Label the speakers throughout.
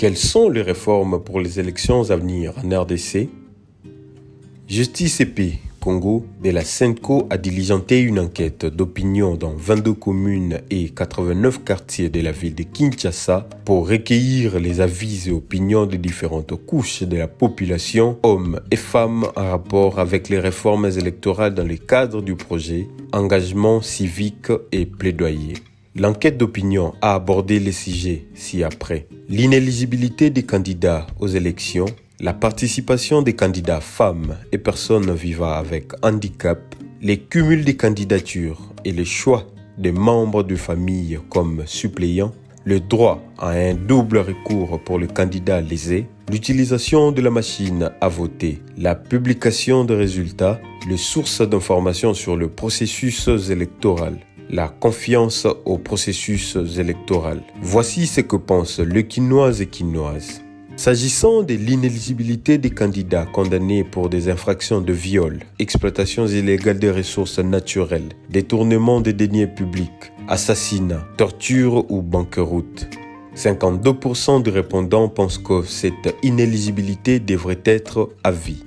Speaker 1: Quelles sont les réformes pour les élections à venir en RDC? Justice et Paix, Congo, de la SENCO a diligenté une enquête d'opinion dans 22 communes et 89 quartiers de la ville de Kinshasa pour recueillir les avis et opinions de différentes couches de la population, hommes et femmes, en rapport avec les réformes électorales dans le cadre du projet Engagement civique et plaidoyer. L'enquête d'opinion a abordé les sujets ci-après: l'inéligibilité des candidats aux élections, la participation des candidats femmes et personnes vivant avec handicap, les cumuls des candidatures et le choix des membres de famille comme suppléants, le droit à un double recours pour le candidat lésé, l'utilisation de la machine à voter, la publication des résultats, les sources d'informations sur le processus électoral, la confiance au processus électoral. Voici ce que pensent les Quinoises et Quinoises. S'agissant de l'inéligibilité des candidats condamnés pour des infractions de viol, exploitation illégale des ressources naturelles, détournement des deniers publics, assassinat, torture ou banqueroute, 52% des répondants pensent que cette inéligibilité devrait être à vie.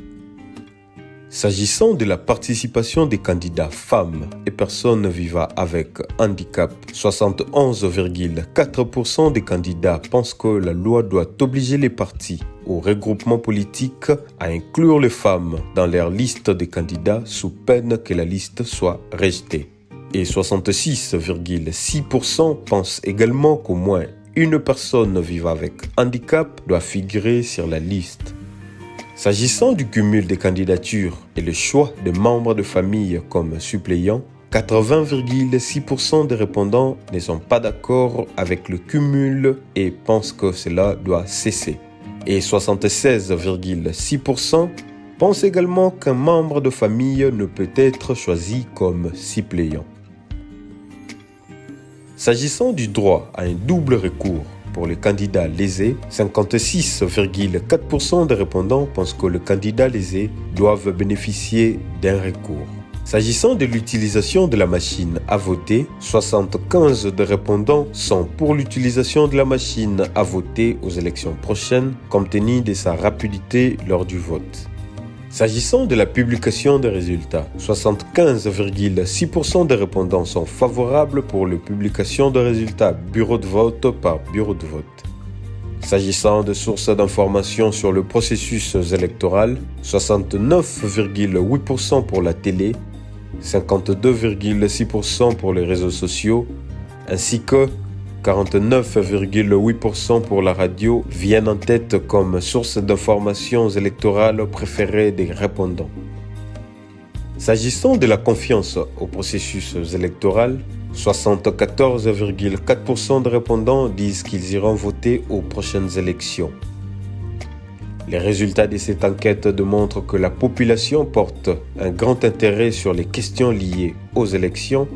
Speaker 1: S'agissant de la participation des candidats femmes et personnes vivant avec handicap, 71,4% des candidats pensent que la loi doit obliger les partis ou regroupements politiques à inclure les femmes dans leur liste de candidats sous peine que la liste soit rejetée. Et 66,6% pensent également qu'au moins une personne vivant avec handicap doit figurer sur la liste. S'agissant du cumul des candidatures et le choix des membres de famille comme suppléants, 80,6% des répondants ne sont pas d'accord avec le cumul et pensent que cela doit cesser. Et 76,6% pensent également qu'un membre de famille ne peut être choisi comme suppléant. S'agissant du droit à un double recours, pour les candidats lésés, 56,4% des répondants pensent que les candidats lésés doivent bénéficier d'un recours. S'agissant de l'utilisation de la machine à voter, 75% des répondants sont pour l'utilisation de la machine à voter aux élections prochaines, compte tenu de sa rapidité lors du vote. S'agissant de la publication des résultats, 75,6% des répondants sont favorables pour la publication des résultats bureau de vote par bureau de vote. S'agissant de sources d'informations sur le processus électoral, 69,8% pour la télé, 52,6% pour les réseaux sociaux, ainsi que 49,8% pour la radio viennent en tête comme source d'informations électorales préférées des répondants. S'agissant de la confiance au processus électoral, 74,4% des répondants disent qu'ils iront voter aux prochaines élections. Les résultats de cette enquête démontrent que la population porte un grand intérêt sur les questions liées aux élections,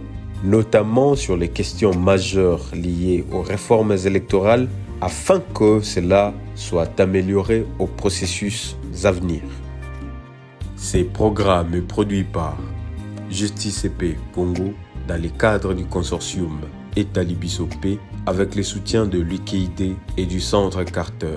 Speaker 1: notamment sur les questions majeures liées aux réformes électorales, afin que cela soit amélioré au processus à venir. Ces programmes produits par Justice et Paix Congo dans le cadre du consortium État Libiso Paix avec le soutien de l'UKID et du Centre Carter.